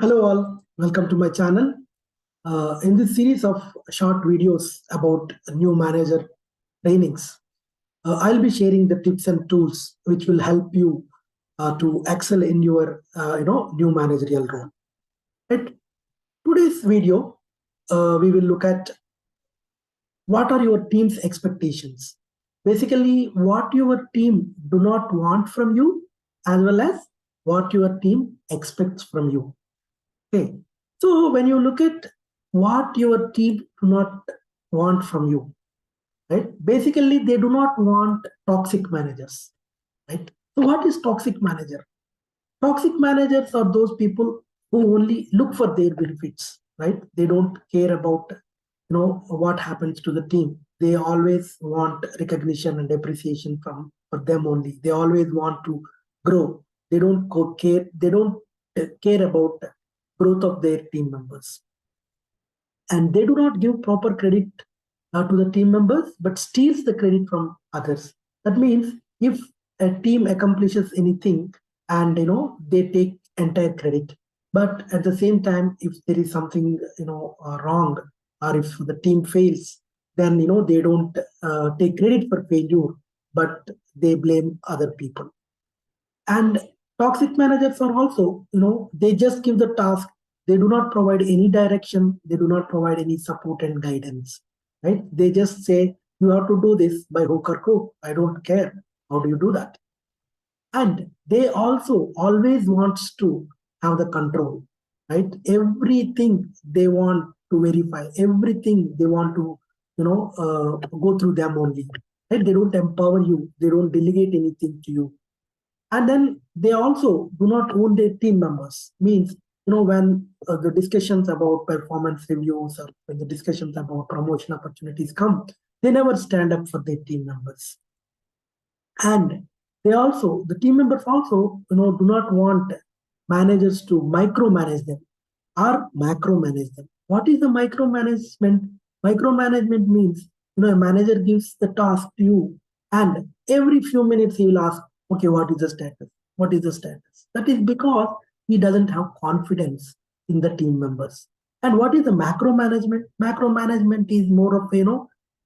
Hello all, welcome to my channel. In this series of short videos about new manager trainings, I'll be sharing the tips and tools which will help you to excel in your new managerial role. At today's video, we will look at what are your team's expectations. Basically, what your team do not want from you, as well as what your team expects from you. Okay, so when you look at what your team do not want from you, right? Basically, they do not want toxic managers, right? So what is toxic manager? Toxic managers are those people who only look for their benefits, right? They don't care about what happens to the team. They always want recognition and appreciation from for them only. They always want to grow. They don't care. They don't care about growth of their team members, and they do not give proper credit to the team members, but steals the credit from others. That means if a team accomplishes anything, and they take entire credit, but at the same time, if there is something wrong, or if the team fails, then they don't take credit for failure, but they blame other people. And toxic managers are also, they just give the task. They do not provide any direction. They do not provide any support and guidance, right? They just say, you have to do this by hook or crook. I don't care. How do you do that? And they also always wants to have the control, right? Everything they want to verify, everything they want to, go through them only, right? They don't empower you. They don't delegate anything to you. And then they also do not own their team members. Means when the discussions about performance reviews, or when the discussions about promotion opportunities come, they never stand up for their team members. And the team members also do not want managers to micromanage them or macromanage them. What is the micromanagement? Micromanagement means a manager gives the task to you, and every few minutes he will ask, okay, what is the status? What is the status? That is because he doesn't have confidence in the team members. And what is the macro management? Macro management is more of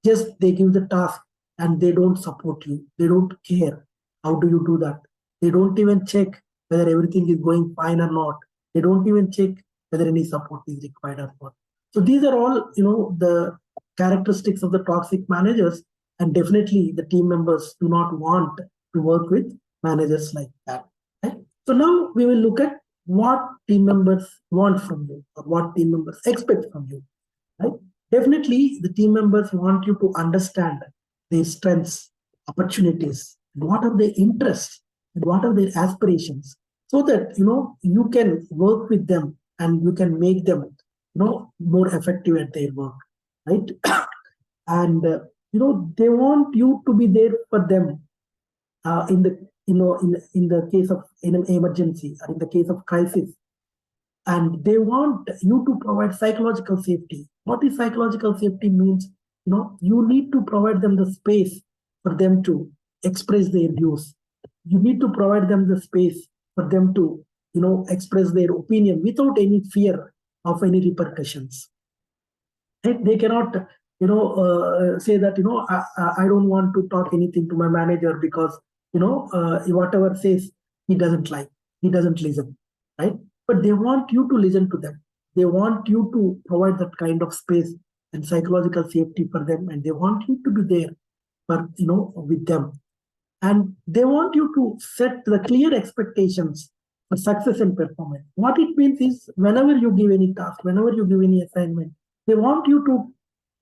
just they give the task and they don't support you. They don't care. How do you do that? They don't even check whether everything is going fine or not. They don't even check whether any support is required or not. So these are all the characteristics of the toxic managers, and definitely the team members do not want to work with managers like that. Right? So now we will look at what team members want from you, or what team members expect from you. Right? Definitely, the team members want you to understand their strengths, opportunities, what are their interests, and what are their aspirations, so that you can work with them and you can make them more effective at their work, right? And they want you to be there for them in the in the case of an emergency, or in the case of crisis. And they want you to provide psychological safety. What is psychological safety means? You need to provide them the space for them to express their views. You need to provide them the space for them to express their opinion without any fear of any repercussions. Right? They cannot say that I don't want to talk anything to my manager because whatever says he doesn't like, he doesn't listen, right? But they want you to listen to them. They want you to provide that kind of space and psychological safety for them, and they want you to be there for with them. And they want you to set the clear expectations for success and performance. What it means is, whenever you give any task, whenever you give any assignment, they want you to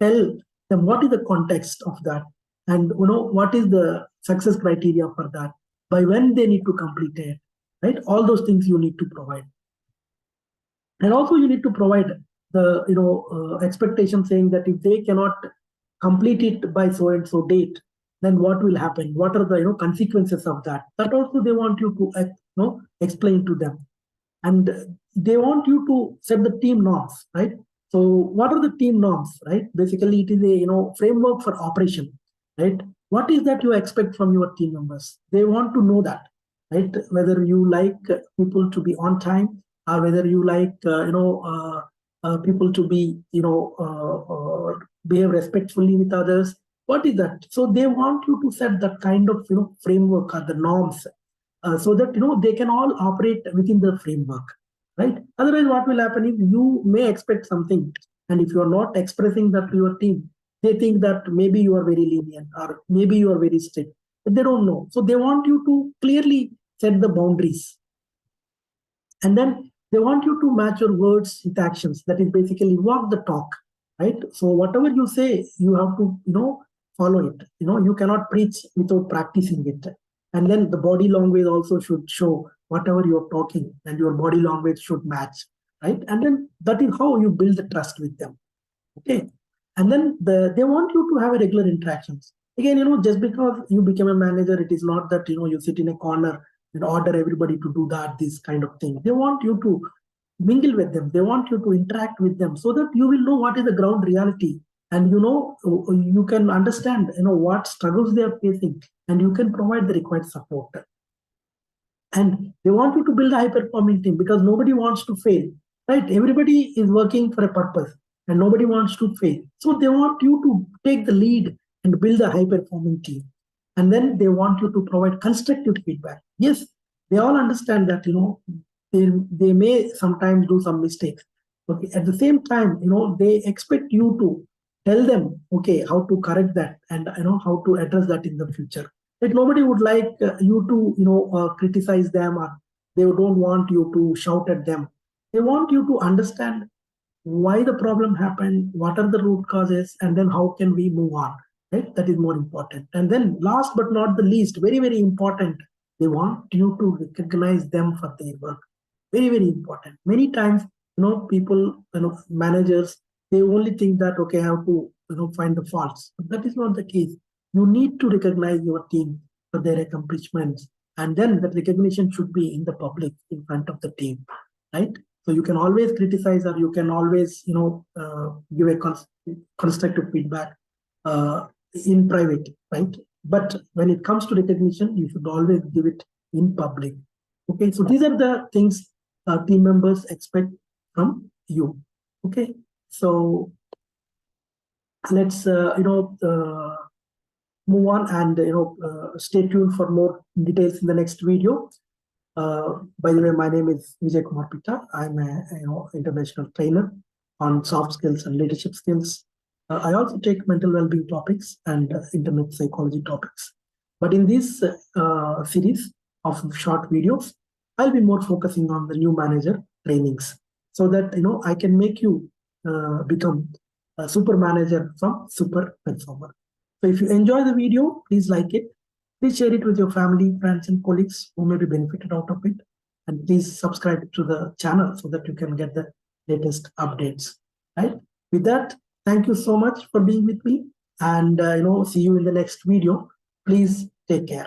tell them what is the context of that, and what is the success criteria for that, by when they need to complete it, right? All those things you need to provide. And also you need to provide the expectation, saying that if they cannot complete it by so and so date, then what will happen? What are the consequences of that? That also they want you to explain to them. And they want you to set the team norms, right? So what are the team norms, right? Basically, it is a framework for operation, right? What is that you expect from your team members? They want to know that, right? Whether you like people to be on time, or whether you like people to be behave respectfully with others. What is that? So they want you to set that kind of framework or the norms, so that they can all operate within the framework, right? Otherwise, what will happen is you may expect something, and if you are not expressing that to your team, they think that maybe you are very lenient or maybe you are very strict, but they don't know. So they want you to clearly set the boundaries, and then they want you to match your words with actions. That is basically walk the talk, right? So whatever you say, you have to follow it. You cannot preach without practicing it. And then the body language also should show whatever you're talking, and your body language should match, right? And then that is how you build the trust with them. Okay. And then they want you to have a regular interactions. Again, just because you become a manager, it is not that you sit in a corner and order everybody to do that, this kind of thing. They want you to mingle with them. They want you to interact with them so that you will know what is the ground reality, and you can understand what struggles they are facing, and you can provide the required support. And they want you to build a high performing team, because nobody wants to fail, right? Everybody is working for a purpose and nobody wants to fail. So they want you to take the lead and build a high performing team. And then they want you to provide constructive feedback. Yes, they all understand that they may sometimes do some mistakes. Okay, at the same time, they expect you to tell them, okay, how to correct that, and how to address that in the future. That nobody would like you to criticize them, or they don't want you to shout at them. They want you to understand why the problem happened, what are the root causes, and then how can we move on, right? That is more important. And then last but not the least, very, very important, they want you to recognize them for their work. Very, very important. Many times, people, managers, they only think that, okay, I have to find the faults, but that is not the case. You need to recognize your team for their accomplishments, and then that recognition should be in the public, in front of the team, right? So you can always criticize, or you can always give a constructive feedback in private, right? But when it comes to recognition, you should always give it in public. Okay, so these are the things team members expect from you. Okay, so let's move on, and stay tuned for more details in the next video. By the way, my name is Vijay Kumar Pitta. I'm a international trainer on soft skills and leadership skills. I also take mental well-being topics and internet psychology topics. But in this series of short videos, I'll be more focusing on the new manager trainings, so that I can make you become a super manager from super performer. So if you enjoy the video, please like it. Please share it with your family, friends, and colleagues who may be benefited out of it. And please subscribe to the channel so that you can get the latest updates. Right? With that, thank you so much for being with me, and see you in the next video. Please take care.